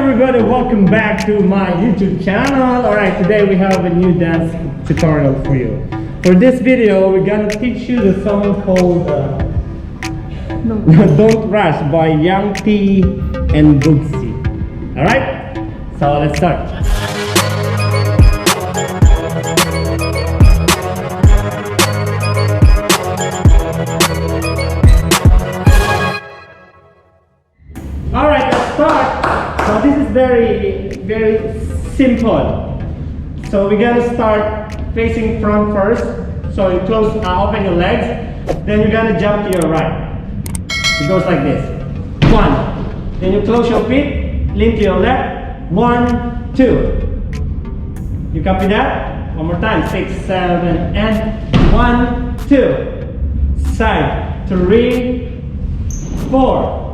everybody, welcome back to my YouTube channel. Alright, today we have a new dance tutorial for you. For this video, we're gonna teach you the song called Don't Rush by Young T and Bugsey. Alright, so let's start. Alright, let's start. So this is very simple. So we're gonna start facing front first. So you open your legs, then you're gonna jump to your right. It goes like this. 1. Then you close your feet, lean to your left. 1, 2. You copy that? One more time. 6, 7, and 1, 2. Side. 3, 4.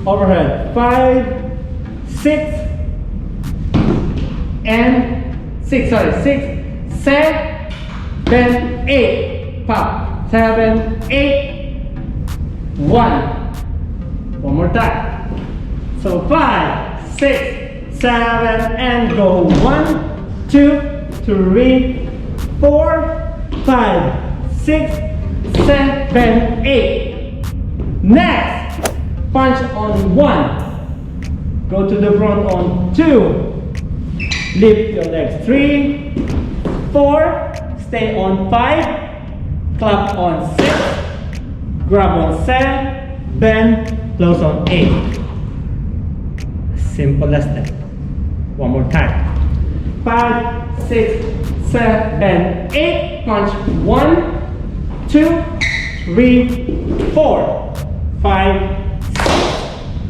Overhead. 5, 6, and 6. Sorry, 6, 7, 8. Pop. 7, 8. 1. One more time. So 5, 6, 7, and go. 1, 2, 3, 4, 5, 6, 7, 8. Next, punch on 1. Go to the front on 2. Lift your legs. 3, 4. Stay on 5. Clap on 6. Grab on 7. Bend. Close on 8. Simple as that. One more time. 5, 6, 7, 8. Punch 1, 2, 3, 4, 5,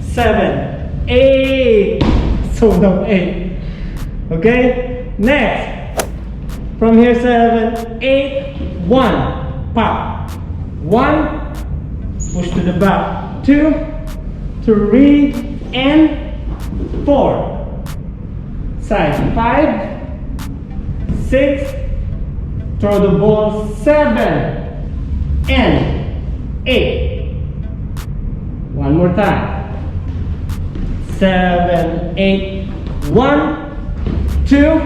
7, 8. So down 8. Okay? Next. From here 7, 8, 1. Pop. 1. Push to the back. 2, 3, and 4. Side. 5, 6. Throw the ball. 7 and 8. One more time. 7, 8. 1, 2,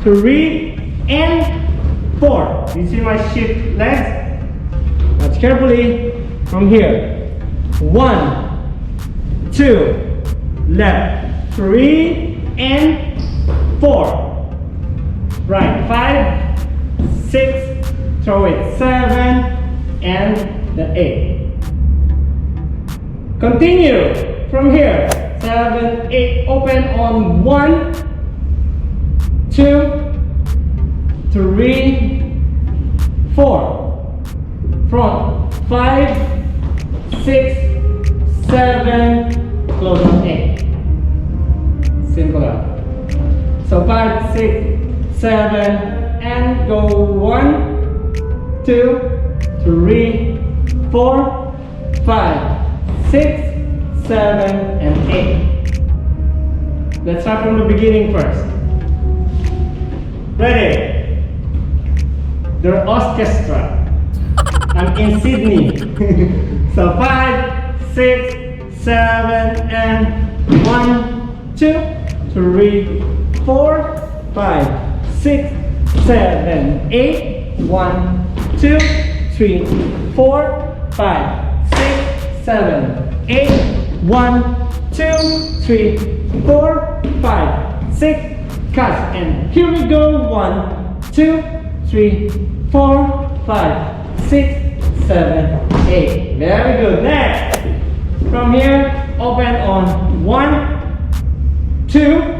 3, and 4. You see my shift legs? Watch carefully. From here. 1, 2. Left. 3 and 4. Right. 5, 6. Throw it. 7 and the 8. Continue from here. 7, 8. Open on 1, 2, 3, 4. Front. 5, 6, 7. Close on 8. Simple up. So 5, 6, 7, and go 1, 2, 3, 4, 5, 6, 7, and 8. Let's start from the beginning first. Ready? The orchestra. I'm in Sydney. So 5, 6, 7, and 1, 2, 3, 4, 5, 6, 7, 8. 1, 2, 3, 4, 5, 6, 7, 8. 1, 2, 3, 4, 5, 6. Cut. And here we go. 1, 2, 3, 4, 5, 6, 7, 8. Very good. Next. From here, open on 1, 2,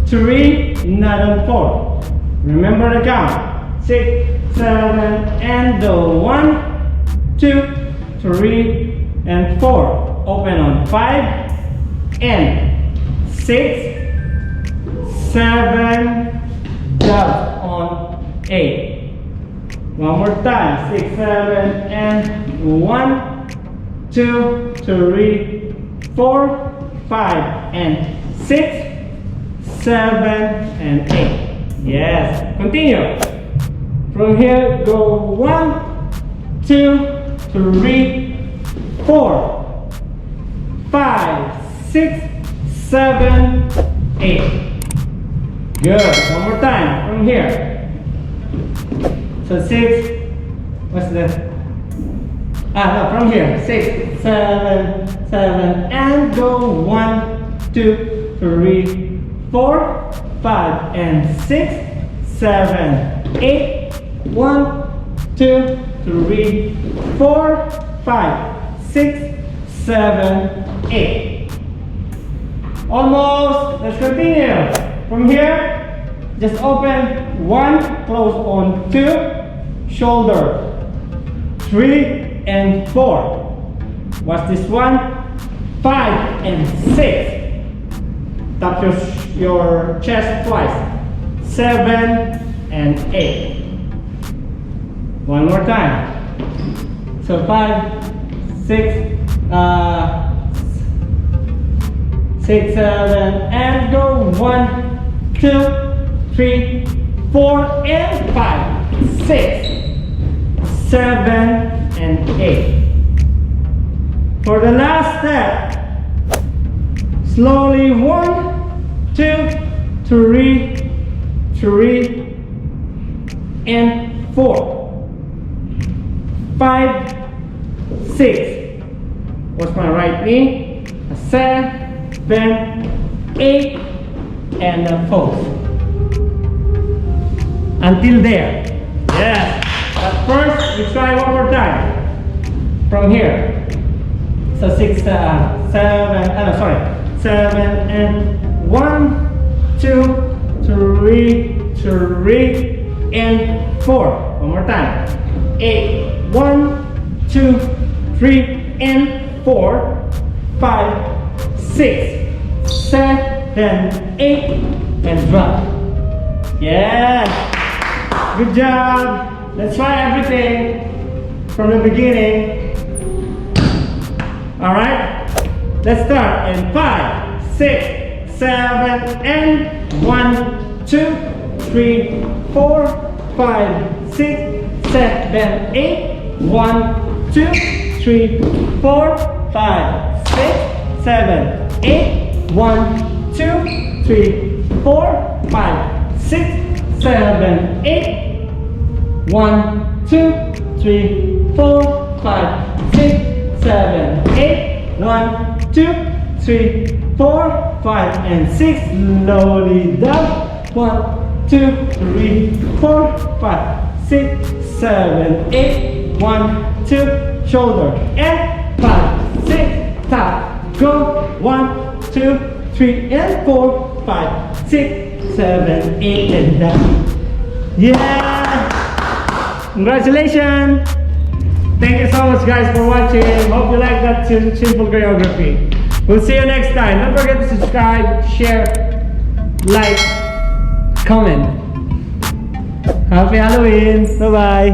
3, not on 4. Remember the count. 6, 7, and go. 1, 2, 3, and 4. Open on 5 and 6, 7, dub on 8. One more time. 6, 7, and 1, 2, 3, 4, 5, and 6, 7, and 8. Yes. Continue. From here, go 1, 2, 3, 4, 5, 6, 7, 8. Good. One more time from here. So 6. What's the? No, from here. 6, 7, 7, and go. 1, 2, 3, 4, 5, and 6, 7, 8. 1, 2, 3, 4, 5, 6, 7, 8. Almost. Let's continue. From here, just open 1, close on 2, shoulder 3 and 4. What's this one? 5 and 6. Tap your chest twice. 7 and 8. One more time. So 5, 6, 6, 7, and go. 1, 2, 3, 4, and 5, 6, 7, and 8. For the last step, slowly 1, 2, 3, 3, and 4, 5, 6. What's my right knee? 7, 8, and a pose. Until there. Yeah. But first, we try one more time. From here. So 6, 7, 7 and 1, 2, 3, 3, and 4. One more time. 8, 1, 2, 3, and 4, 5, 6, 7, 8, and drop. Yeah. Good job. Let's try everything from the beginning. Alright, let's start in 5, 6, 7, and 1, 2, 3, 4, 5, 6, 7, 8, 1, 2, 3, 4, 5, 6, 7, 8, 1, 2, 3, 4, 5, 6, 7, 8, 1, 2, 3, 4, 5, 6, 7, 8, 1, 2, 3, 4, 5, and 6. Slowly down. 1, 2, 3, 4, 5, 6, 7, 8. 1, 2, shoulder. And 5, 6, tap. Go. 1, 2, 3, and 4, 5, 6, 7, 8, and down. Yeah! Congratulations! Thank you so much guys for watching. Hope you like that simple choreography. We'll see you next time. Don't forget to subscribe, share, like, comment. Happy Halloween. Bye-bye.